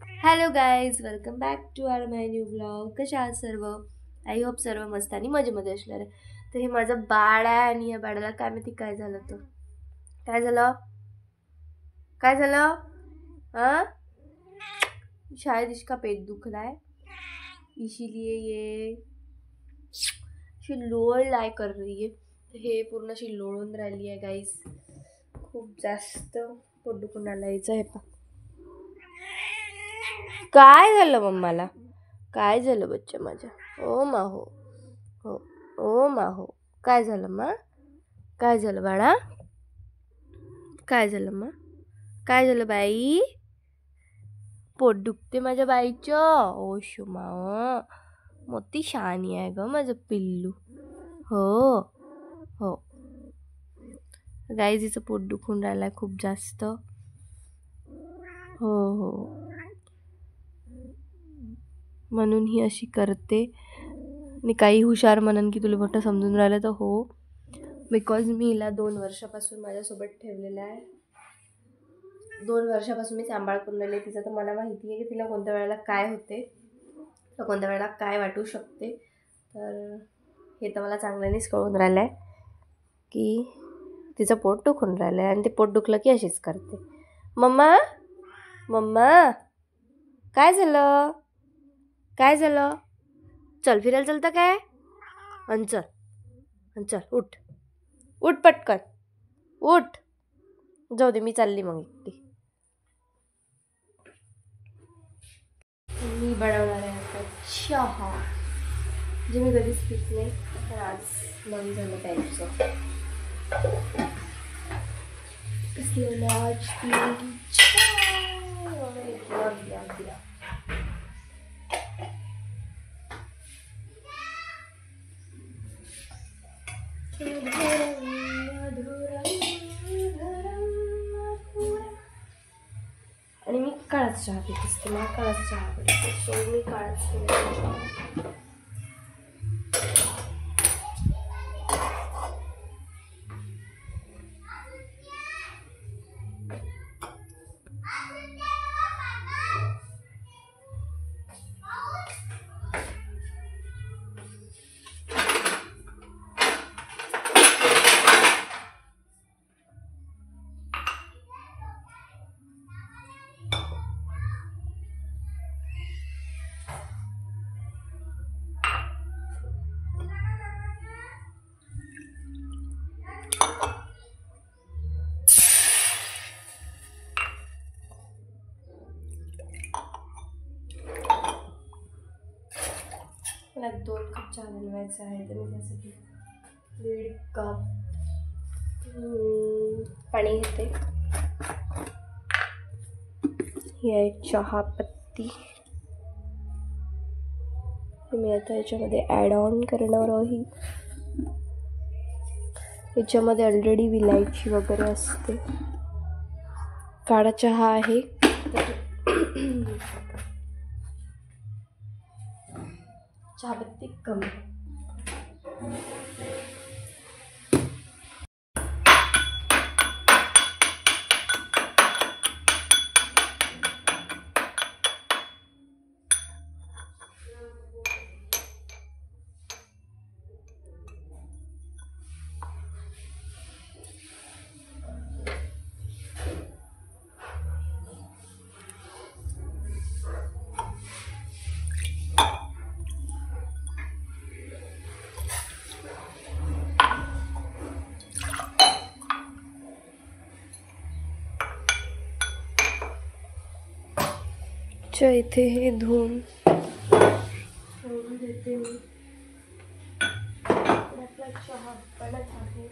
Hello guys, welcome back to our my new blog. कशा आहात सर्व? आय होप सर्व मस्त आणि मजेमध्ये असणार आहे. तर हे माझं बाळ आहे आणि या बाळाला काय माहिती काय झालं. तर काय झालं काय झालं हाँ, शायद इसका पेट दुख रहा है, इसीलिए ये अशी लोळ लाय कर रही है. हे पूर्ण अशी लोळून राहिली आहे गाईज. खूप जास्त पोट दुखून राहिलं हे पा. काय झालं मम्माला? काय झालं बच्चा माझ्या? ओ माहो, हो ओ माहो. काय झालं मा? काय झालं बाळा? काय झालं मा? काय झालं बाई? पोट दुखते माझ्या बाईचं. ओ शुमा, मोठी शहाणी आहे ग माझं पिल्लू. हो हो गाईज, हिचं पोट दुखून राहिलंय खूप जास्त. हो हो, म्हणून ही अशी करते. मी काही हुशार म्हणन की तुला मोठं समजून राहिलं तर हो, बिकॉज मी हिला 2 वर्षापासून माझ्यासोबत ठेवलेलं आहे. 2 वर्षापासून मी सांभाळ करून राहिले तिचा. तर मला माहिती आहे की तिला कोणत्या वेळेला काय होते, तर कोणत्या वेळेला काय वाटू शकते. तर हे तर मला चांगल्यानेच कळून राहिलं आहे की तिचं पोट दुखून राहिलं आहे आणि ते पोट दुखलं की अशीच करते. मम्मा मम्मा, काय झालं? काय झालं? चल फिरायला चलतं काय? चल उठ उठ पटकन उठ. जाऊ दे, मी चालली मग एकटी. मी बनवणार आहे आता चहा, जे मी कधीच पित नाही, तर आज मन झालं प्यायचं. इसलिए आज पिऊंगी चहा. दिया. आणि मी काळाच चहा पित असते. मला काळाच चहा पिते, सो मी काळाच पिते. मला 2 कप चहा बनवायचा आहे, तर मी त्यासाठी 1.5 कप पाणी घेते. ही आहे चहा पत्ती, मी आता याच्यामध्ये ॲड ऑन करणार आहे. याच्यामध्ये ऑलरेडी विलायची वगैरे असते. काळा चहा आहे, चहापत्ती कमी. इथे हे धुवून देते मी. आपला चहा बनत आहे.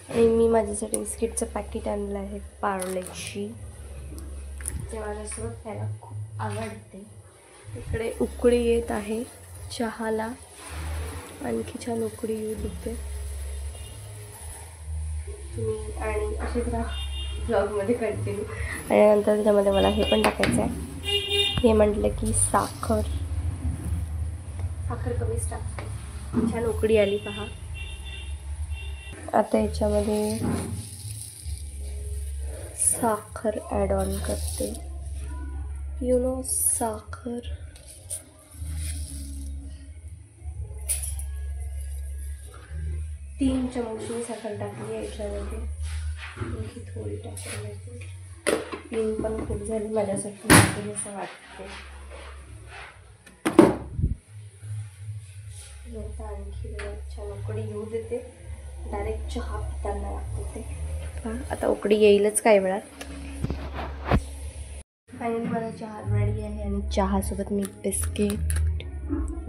आणि मी माझ्यासाठी बिस्किटचं पॅकेट आणलं आहे, पार्लेची. ते माझ्यासोबत खायला खूप आवडते. इकडे उकळी येत आहे चहाला, आणखी छान उकळी येऊ देते. तुम्ही आणि असेच राहा ब्लॉगमध्ये कंटिन्यू. आणि नंतर त्याच्यामध्ये मला हे पण टाकायचं आहे. हे म्हटलं की साखर कमीच टाकते. छान उकडी आली पहा. आता याच्यामध्ये साखर ॲड ऑन करते. साखर. तीन चमच मी साखर टाकली आहे याच्यामध्ये. थोडी टाकली. 3 पण खूप झाली माझ्यासाठी असं वाटते. आणखी छान उकडी येऊ देते. डायरेक्ट चहा पिताना लागते ते. आता उकडी येईलच काही वेळात. फायनली माझा चहा रेडी आहे. आणि चहासोबत मी बिस्किट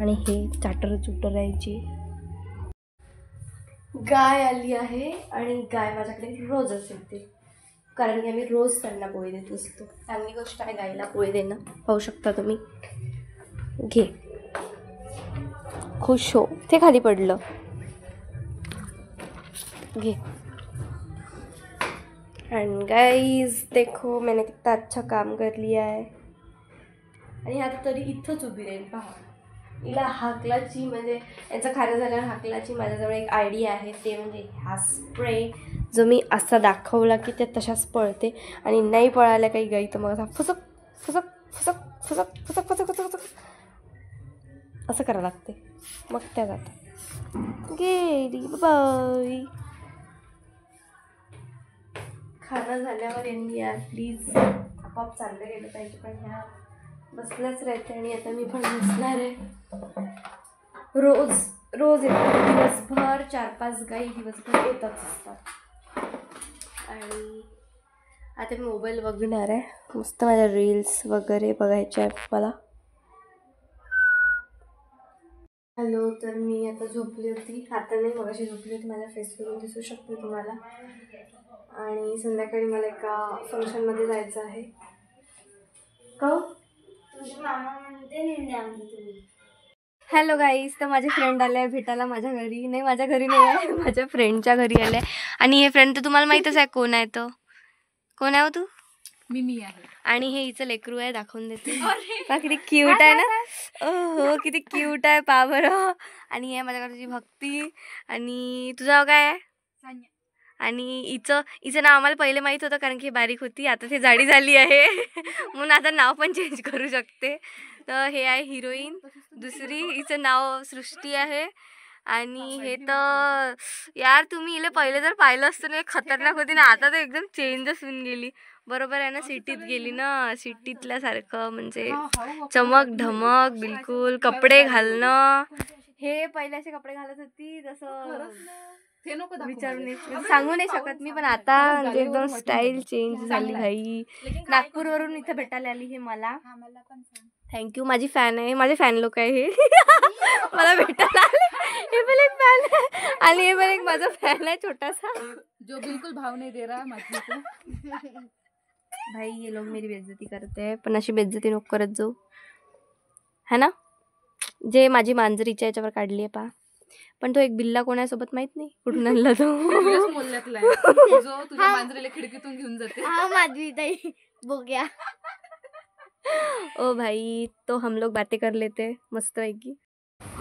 आणि हे चाटर चुटरायची. गाय आली आहे आणि गाय माझ्याकडे रोजच येते, कारण की आम्ही रोज त्यांना पोळी देत असतो. चांगली गोष्ट आहे गायला पोळी देणं. पाहू शकता तुम्ही. घे, खुश हो. ते खाली पडलं. घे. एंड गाइस देखो मैंने कितना अच्छा काम कर लिया है. आणि आता तरी इथंच उभी राहील पहा. हिला हाकलाची म्हणजे याचं खाणं झाल्यावर हाकलाची माझ्याजवळ एक आयडिया आहे. ते म्हणजे हा स्प्रे जो मी असा दाखवला की त्या तशाच पळते. आणि नाही पळायला काही गाई तर मग असा फुसक फुसक फुसक फुसक फुसक फुसक फुसक फुसक असं करावं लागते. मग त्या जातात. गेली बाय. खाणं झाल्यावर यांनी यार प्लीज आपोआप चाललं गेलं पाहिजे, पण ह्या बसल्याच राहते. आणि आता मी पण बसणार आहे. रोज येतात दिवसभर. 4-5 गाई दिवसभर येतच असतात. आणि आता मी मोबाईल बघणार आहे. मस्त माझ्या रील्स वगैरे बघायच्या आहेत मला. हॅलो, तर मी आता झोपली होती. आता नाही, मगाशी झोपली होती. माझ्या फेसवरून दिसू शकते तुम्हाला. आणि संध्याकाळी मला एका फंक्शनमध्ये जायचं आहे. हॅलो गाईज, तर माझे फ्रेंड आले आहे भेटायला माझ्या घरी. नाही, माझ्या घरी नाही आहे, माझ्या फ्रेंडच्या घरी आले. आणि हे फ्रेंड तर तुम्हाला माहीतच आहे कोण आहे. तो कोण आहे हो? तू? मी आहे. आणि हे हिचं लेकरू आहे. दाखवून देते. पहा किती क्यूट आहे ना. हो, किती क्यूट आहे, पहा बरं. आणि हे माझ्याकडची भक्ती. आणि तुझं नाव काय आहे? आणि हिचं नाव आम्हाला पहिले माहीत होतं, कारण की बारीक होती. आता ती जाडी झाली आहे म्हणून आता नाव पण चेंज करू शकते. तर हे आहे हिरोईन दुसरी. हिचं नाव सृष्टी आहे. आणि हे तर यार तुम्ही हिला पहिले जर पाहिलं असतं ना, खतरनाक होती ना. आता तर एकदम चेंजच होऊन गेली. बरोबर आहे ना, सिटीत गेली ना. सिटीतल्यासारखं म्हणजे चमक धमक बिलकुल. कपडे घालणं, हे पहिले असे कपडे घालत होती जसं विचारून सांगू नाही शकत मी. पण आता म्हणजे एकदम स्टाईल चेंज झाली भाई. नागपूरवरून इथं भेटायला आली हे मला. थँक्यू. माझी फॅन आहे. माझे फॅन लोक आहे हे. मला भेटायला आले. हे पण एक फॅन आहे. आणि हे पण एक माझा फॅन आहे छोटासा, जो बिलकुल भाव नाही दे रहा है. भाई ये लोग मेरी बेइज्जती करते हैं, पण अशी बेइज्जती नको करत जाऊ, है ना. जे माझी मांजरीच्या याच्यावर काढली आहे पहा. पण तो एक बिल्ला कोणासोबत माहित नाही कुठून आणला तो. जो तुझ्या मांजरीला खिडकीतून घेऊन जाते. हाँ माधवी ताई बोग्या. ओ भाई, तो हम लोग बातें कर लेते मस्त पैकी.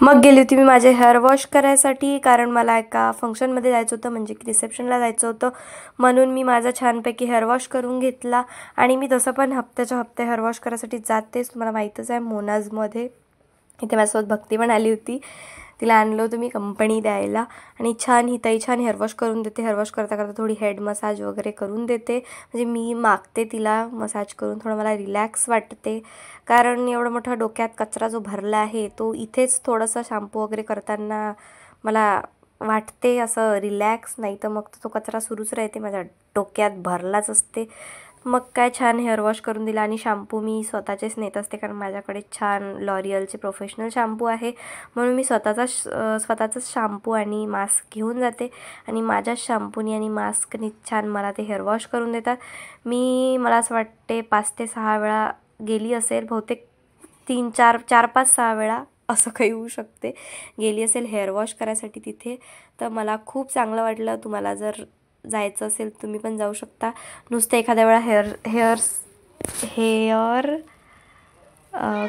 मग गेली होती मी माझे हेअर वॉश करायसाठी, कारण मला एका फंक्शनमध्ये जायचं होतं, म्हणजे की रिसेप्शनला जायचं होतं. म्हणून मी माझा छानपैकी हेअर वॉश करून घेतला. आणि मी तसं पण हप्त्याच्या हप्ते हेअर वॉश करायसाठी जातेच. तुम्हाला माहीतच आहे मोनाजमध्ये. इथे माझ्यासोबत भक्ती पण आली होती. तिला आणलं होतं मी कंपनी द्यायला. आणि छान ही ताई छान हेअर वॉश करून देते. हेअर वॉश करता करता थोडी हेड मसाज वगैरे करून देते. म्हणजे मी मागते तिला मसाज करून, थोडं मला रिलॅक्स वाटते. कारण एवढा मोठा डोक्यात कचरा जो भरला आहे तो इथेच थोडंसं शॅम्पू वगैरे करताना मला वाटते असं रिलॅक्स. नाही तर मग तो कचरा सुरूच राहते, माझ्या डोक्यात भरलाच असते. मग काय छान हेअर वॉश करून दिला. आणि शॅम्पू मी स्वतःचेच नेत असते, कारण माझ्याकडे छान लॉरियलचे प्रोफेशनल शॅम्पू आहे. म्हणून मी स्वतःचाच शॅम्पू आणि मास्क घेऊन जाते. आणि माझ्याच शॅम्पूनी आणि मास्कनी छान मला ते हेअर वॉश करून देतात. मला असं वाटते 5 ते 6 वेळा गेली असेल, बहुतेक 4-5-6 वेळा असं काही होऊ शकते गेली असेल हेअर वॉश करायसाठी तिथे. तर मला खूप चांगलं वाटलं. तुम्हाला जर जायचं असेल तुम्ही पण जाऊ शकता. नुसतं एखाद्या वेळा हेअर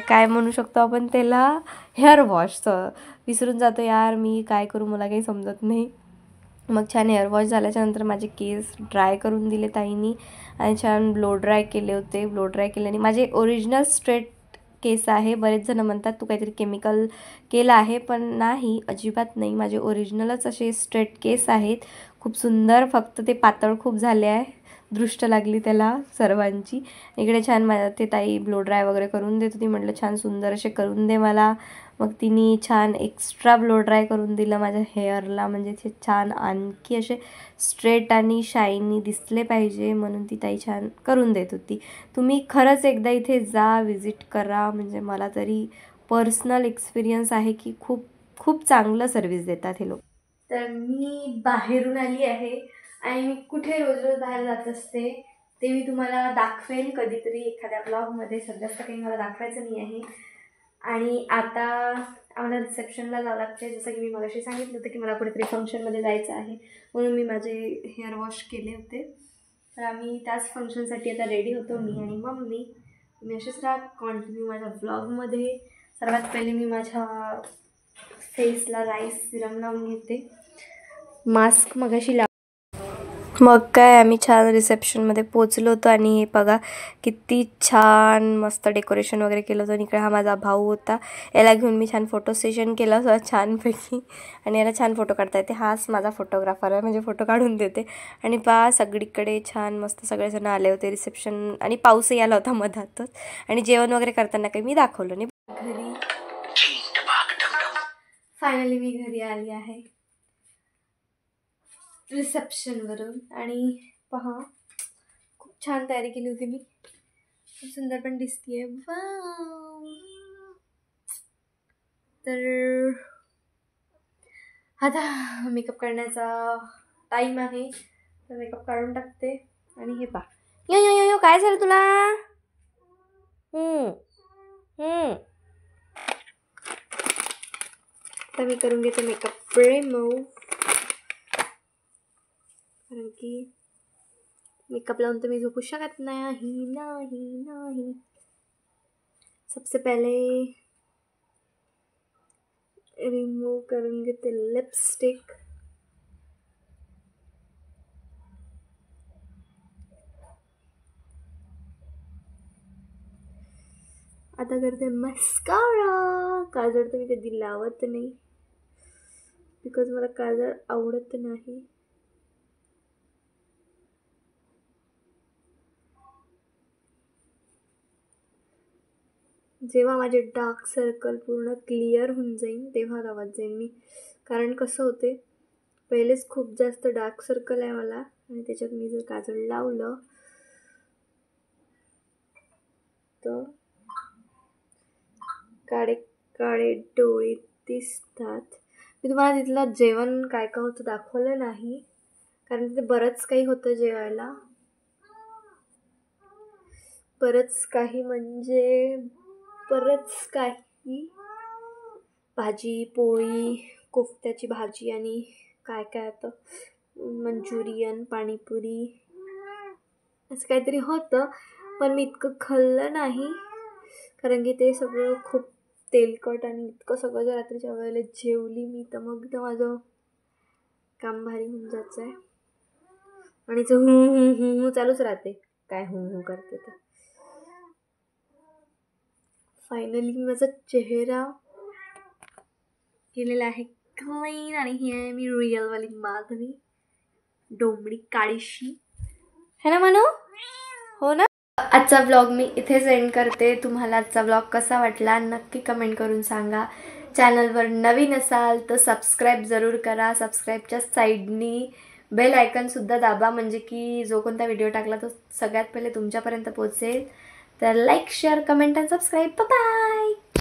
काय म्हणू शकतो आपण त्याला, हेअर वॉशचं विसरून जातो यार मी, काय करू मला काही समजत नाही. मग छान हेअर वॉश झाल्याच्यानंतर माझे केस ड्राय करून दिले ताईंनी आणि छान ब्लो ड्राय केले होते. ब्लो ड्राय केल्याने माझे ओरिजिनल स्ट्रेट केस आहे. बरेच जण म्हणतात तू काहीतरी केमिकल केलं आहे, पण नाही, अजिबात नाही. माझे ओरिजिनलच असे स्ट्रेट केस आहेत, खूप सुंदर. फक्त ते पातळ खूप झाले आहे, दृष्ट लागली त्याला सर्वांची. इकडे छान ते ताई ब्लो ड्राय वगैरे करून देत होती. म्हटलं छान सुंदर असे करून दे मला. मग तिने छान एक्स्ट्रा ब्लो ड्राय करून दिलं माझ्या हेअरला, म्हणजे ते छान आणखी असे स्ट्रेट आणि शायनी दिसले पाहिजे म्हणून ती ताई छान करून देत होती. तुम्ही खरंच एकदा इथे जा, विजिट करा. म्हणजे मला तरी पर्सनल एक्सपिरियन्स आहे की खूप खूप चांगलं सर्विस देतात हे लोक. तर मी बाहेरून आली आहे आणि मी कुठे रोज रोज बाहेर जात असते ते मी तुम्हाला दाखवेन कधीतरी एखाद्या ब्लॉगमध्ये. सध्या तर काही मला दाखवायचं नाही आहे. आणि आता आम्हाला रिसेप्शनला जावं लागते. जसं की मी मगाशी सांगितलं होतं की मला कुठेतरी फंक्शनमध्ये जायचं आहे, म्हणून मी माझे हेअर वॉश केले होते. तर आम्ही त्याच फंक्शनसाठी आता रेडी होतो, मी आणि मम्मी. मी असेच राहा कंटिन्यू माझ्या ब्लॉगमध्ये. सर्वात पहिले मी माझ्या फेसला राईस सिरम लावून घेते. मास्क मगाशी मग काय आम्ही छान रिसेप्शनमध्ये पोचलो होतो आणि हे बघा किती छान मस्त डेकोरेशन वगैरे केलं होतं. आणि इकडे हा माझा भाऊ होता, याला घेऊन मी छान फोटो सेशन केलं होतं छानपैकी. आणि याला छान फोटो काढता येते, हाच माझा फोटोग्राफर आहे, म्हणजे फोटो काढून देते. आणि सगळीकडे छान मस्त सगळेजण आले होते रिसेप्शन. आणि पाऊसही आला होता मधातच. आणि जेवण वगैरे करताना काही मी दाखवलं नाही. घरी फायनली मी घरी आली आहे रिसेप्शनवरून. आणि पहा खूप छान तयारी केली होती मी, खूप सुंदर पण दिसतीये. तर आता मेकअप करण्याचा टाईम आहे, तर मेकअप काढून टाकते. आणि हे पहा, यो काय झालं तुला? तर मी करून घेते मेकअप रिमूव्ह, कारण की मेकअप लावून तर मी झोपू शकत नाही. सबसे पहले रिमूव्ह करून घेते लिपस्टिक. आता करते मस्कारा. काजळ तर मी कधी लावत नाही, बिकॉज मला काजळ आवडत नाही. जेव्हा माझे डार्क सर्कल पूर्ण क्लिअर होऊन जाईल तेव्हा लावत जाईन मी. कारण कसं होते, पहिलेच खूप जास्त डार्क सर्कल आहे मला, आणि त्याच्यात मी जर काजळ लावलं तर काळे काळे डोळे दिसतात. मी तुम्हाला तिथलं जेवण काय काय होतं दाखवलं नाही, कारण तिथे बरंच काही होतं जेवायला. बरंच काही म्हणजे बरंच काही, भाजी पोळी, कोफ्त्याची भाजी, आणि काय काय होतं, मंचुरियन, पाणीपुरी, असं काहीतरी होतं. पण मी इतकं खाल्लं नाही, कारण की ते सगळं खूप तेलकट आणि इतकं सगळं जर रात्रीच्या वेळेला जेवली मी तर मग तर माझं काम भारी होऊन जायचं आहे. आणि हू चालूच राहते, काय हू करते तर. फायनली माझा चेहरा केलेला आहे क्लीन. आणि ही आहे मी रिअलवाली माधवी, डोंबडी काळीशी, है ना म्हणू? हो ना. आजचा ब्लॉग मी इथेच एंड करते. तुम्हाला आजचा ब्लॉग कसा वाटला नक्की कमेंट करून सांगा. चॅनलवर नवीन असाल तर सबस्क्राईब जरूर करा. सबस्क्राईबच्या साईडनी बेल आयकॉनसुद्धा दाबा, म्हणजे की जो कोणता व्हिडिओ टाकला तो सगळ्यात पहिले तुमच्यापर्यंत पोहोचेल. तर लाईक, शेअर, कमेंट आणि सबस्क्राईब. बाय.